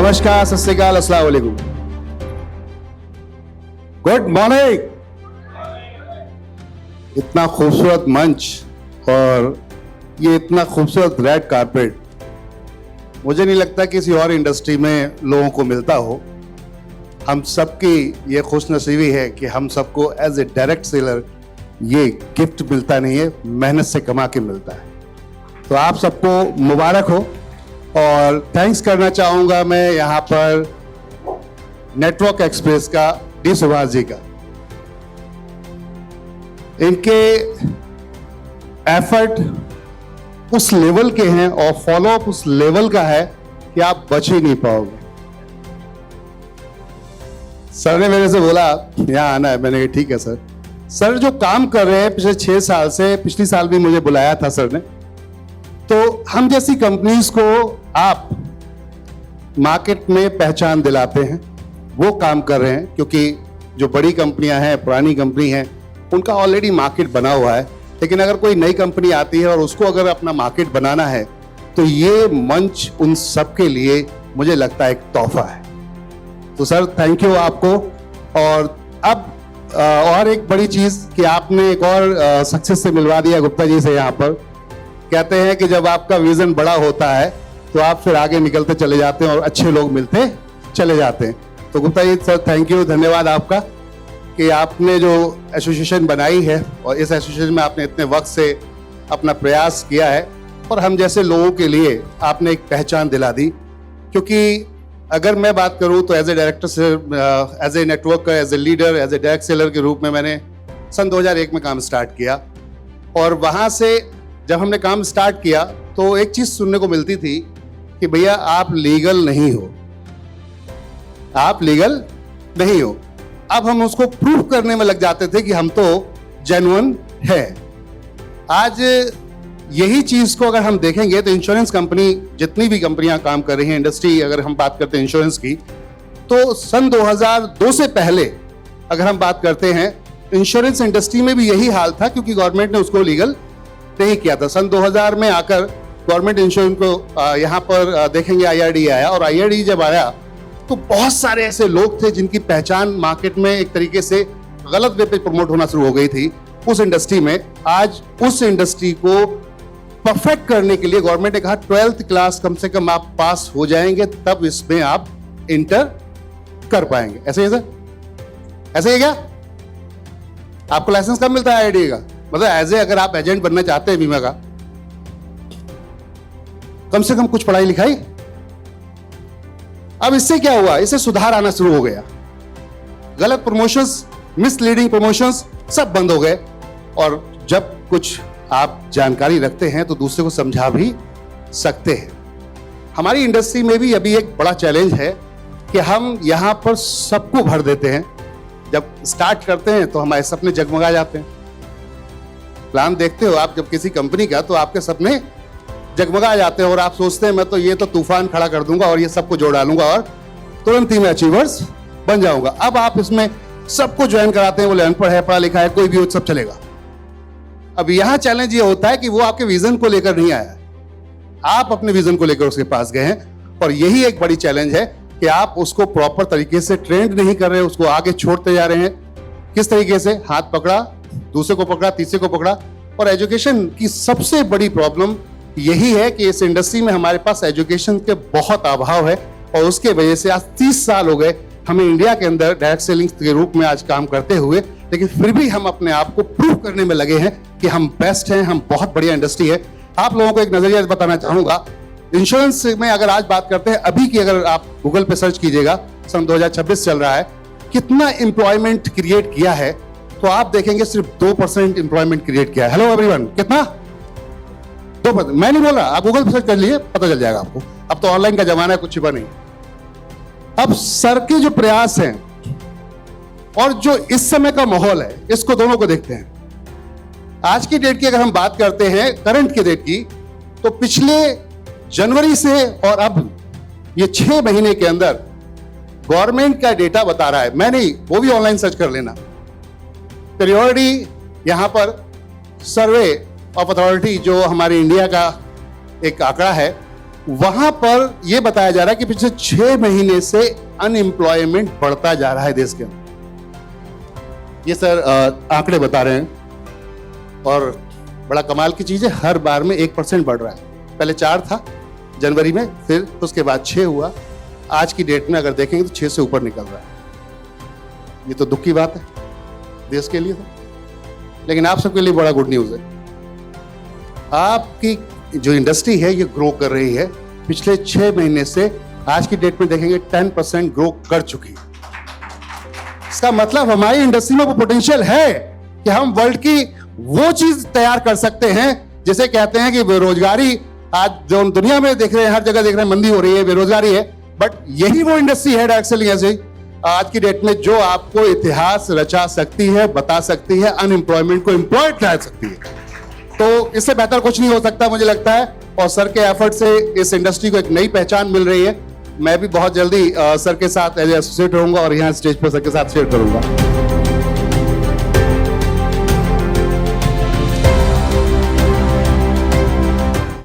नमस्कार, सत श्री अकाल, अस्सलाम वालेकुम, गुड मॉर्निंग। इतना खूबसूरत मंच और ये इतना खूबसूरत रेड कारपेट मुझे नहीं लगता किसी और इंडस्ट्री में लोगों को मिलता हो। हम सबकी ये खुशनसीबी है कि हम सबको एज ए डायरेक्ट सेलर ये गिफ्ट मिलता नहीं है, मेहनत से कमा के मिलता है। तो आप सबको मुबारक हो और थैंक्स करना चाहूँगा मैं यहाँ पर नेटवर्क एक्सप्रेस का डी सुभाष जी का। इनके एफर्ट उस लेवल के हैं और फॉलो अप उस लेवल का है कि आप बच ही नहीं पाओगे। सर ने मेरे से बोला यहाँ आना है, मैंने कहा ठीक है सर। सर जो काम कर रहे हैं पिछले 6 साल से, पिछली साल भी मुझे बुलाया था सर ने, तो हम जैसी कंपनीज को आप मार्केट में पहचान दिलाते हैं, वो काम कर रहे हैं। क्योंकि जो बड़ी कंपनियां हैं, पुरानी कंपनी हैं, उनका ऑलरेडी मार्केट बना हुआ है। लेकिन अगर कोई नई कंपनी आती है और उसको अगर अपना मार्केट बनाना है तो ये मंच उन सब के लिए मुझे लगता है एक तोहफा है। तो सर थैंक यू आपको। और अब और एक बड़ी चीज कि आपने एक और सक्सेस से मिलवा दिया गुप्ता जी से। यहाँ पर कहते हैं कि जब आपका विजन बड़ा होता है तो आप फिर आगे निकलते चले जाते हैं और अच्छे लोग मिलते चले जाते हैं। तो Gupta ji sir thank you, धन्यवाद आपका कि आपने जो एसोसिएशन बनाई है और इस एसोसिएशन में आपने इतने वक्त से अपना प्रयास किया है और हम जैसे लोगों के लिए आपने एक पहचान दिला दी। क्योंकि अगर मैं बात करूं तो एज ए डायरेक्टर से, एज ए नेटवर्क का, as a leader, as a direct seller के रूप में मैंने सन 2001 में काम स्टार्ट किया। और वहाँ से जब हमने काम स्टार्ट किया तो एक चीज़ सुनने को मिलती थी कि भैया आप लीगल नहीं हो, आप लीगल नहीं हो। अब हम उसको प्रूव करने में लग जाते थे कि हम तो जेन्युइन है। आज यही चीज को अगर हम देखेंगे तो इंश्योरेंस कंपनी, जितनी भी कंपनियां काम कर रही हैं, इंडस्ट्री अगर हम बात करते हैं इंश्योरेंस की, तो सन 2002 से पहले अगर हम बात करते हैं इंश्योरेंस इंडस्ट्री में भी यही हाल था, क्योंकि गवर्नमेंट ने उसको लीगल नहीं किया था। सन 2000 में आकर गवर्नमेंट इंश्योरेंस को यहाँ पर देखेंगे IRD आया, और IRD जब आया तो बहुत सारे ऐसे लोग थे जिनकी पहचान मार्केट में एक तरीके से गलत वे पे प्रमोट होना शुरू हो गई थी उस इंडस्ट्री में। आज उस इंडस्ट्री को परफेक्ट करने के लिए गवर्नमेंट ने कहा 12th क्लास कम से कम आप पास हो जाएंगे तब इसमें आप इंटर कर पाएंगे। ऐसे ही सर, ऐसे ही क्या आपको लाइसेंस कब मिलता है IRD का? मतलब एज ए अगर आप एजेंट बनना चाहते हैं बीमा का, कम से कम कुछ पढ़ाई लिखाई। अब इससे क्या हुआ, इससे सुधार आना शुरू हो गया। गलत प्रमोशंस, मिसलीडिंग प्रमोशंस सब बंद हो गए। और जब कुछ आप जानकारी रखते हैं तो दूसरे को समझा भी सकते हैं। हमारी इंडस्ट्री में भी अभी एक बड़ा चैलेंज है कि हम यहां पर सबको भर देते हैं। जब स्टार्ट करते हैं तो हमारे सपने जगमगा जाते हैं। प्लान देखते हो आप जब किसी कंपनी का, तो आपके सपने जगमगा जाते हैं और आप सोचते हैं मैं तो ये तो तूफान खड़ा कर दूंगा और ये सबको जोड़ डालूंगा और तुरंत ही मैं अचीवर्स बन जाऊंगा। अब आप इसमें सबको ज्वाइन कराते हैं, बोले अनपढ़ है, पढ़ा लिखा है, कोई भी हो, सब चलेगा। अब यहां चैलेंज ये होता है कि वो आपके विजन को लेकर नहीं आया, आप अपने विजन को लेकर उसके पास गए हैं। और यही एक बड़ी चैलेंज है कि आप उसको प्रॉपर तरीके से ट्रेंड नहीं कर रहे, उसको आगे छोड़ते जा रहे हैं। किस तरीके से? हाथ पकड़ा, दूसरे को पकड़ा, तीसरे को पकड़ा। और एजुकेशन की सबसे बड़ी प्रॉब्लम यही है कि इस इंडस्ट्री में हमारे पास एजुकेशन के बहुत अभाव है। और उसके वजह से आज 30 साल हो गए हमें इंडिया के अंदर डायरेक्ट सेलिंग के रूप में आज काम करते हुए, लेकिन फिर भी हम अपने आप को प्रूव करने में लगे हैं कि हम बेस्ट हैं, हम बहुत बढ़िया इंडस्ट्री है। आप लोगों को एक नजरिया बताना चाहूंगा, इंश्योरेंस में अगर आज बात करते हैं, अभी की अगर आप गूगल पे सर्च कीजिएगा, सन 2026 चल रहा है, कितना एम्प्लॉयमेंट क्रिएट किया है, तो आप देखेंगे सिर्फ 2% एम्प्लॉयमेंट क्रिएट किया है। हेलो एवरीवन, कितना? 2%। मैं नहीं बोल रहा, आप गूगल पे सर्च कर लीजिए, पता चल जाएगा आपको। अब तो ऑनलाइन का जमाना है, कुछ छिपा नहीं। अब सर के जो प्रयास हैं और जो इस समय का माहौल है, इसको दोनों को देखते हैं। आज की डेट की अगर हम बात करते हैं, करंट की डेट की, तो पिछले जनवरी से और अब ये 6 महीने के अंदर गवर्नमेंट का डेटा बता रहा है, मैं नहीं, वो भी ऑनलाइन सर्च कर लेना। पीरियोडिक यहां पर सर्वे ऑफ अथॉरिटी जो हमारे इंडिया का एक आंकड़ा है, वहां पर यह बताया जा रहा है कि पिछले 6 महीने से अनएम्प्लॉयमेंट बढ़ता जा रहा है देश के अंदर। ये सर आंकड़े बता रहे हैं और बड़ा कमाल की चीज है, हर बार में 1% बढ़ रहा है। पहले 4 था जनवरी में, फिर उसके बाद 6 हुआ, आज की डेट में अगर देखेंगे तो 6 से ऊपर निकल रहा है। ये तो दुख की बात है देश के लिए, लेकिन आप सबके लिए बड़ा गुड न्यूज है। आपकी जो इंडस्ट्री है ये ग्रो कर रही है, पिछले 6 महीने से आज की डेट में देखेंगे 10% ग्रो कर चुकी है। इसका मतलब हमारी इंडस्ट्री में वो पोटेंशियल है कि हम वर्ल्ड की वो चीज तैयार कर सकते हैं। जैसे कहते हैं कि बेरोजगारी आज जो दुनिया में देख रहे हैं, हर जगह देख रहे हैं मंदी हो रही है, बेरोजगारी है, बट यही वो इंडस्ट्री है डायरेक्ट सेलिंग ऐसे आज की डेट में जो आपको इतिहास रचा सकती है, बता सकती है, अनएम्प्लॉयमेंट को एम्प्लॉयड करा सकती है। तो इससे बेहतर कुछ नहीं हो सकता मुझे लगता है, और सर के एफर्ट से इस इंडस्ट्री को एक नई पहचान मिल रही है। मैं भी बहुत जल्दी सर के साथ एज एसोसिएट रहूंगा और यहाँ स्टेज पर सर के साथ शेयर करूंगा।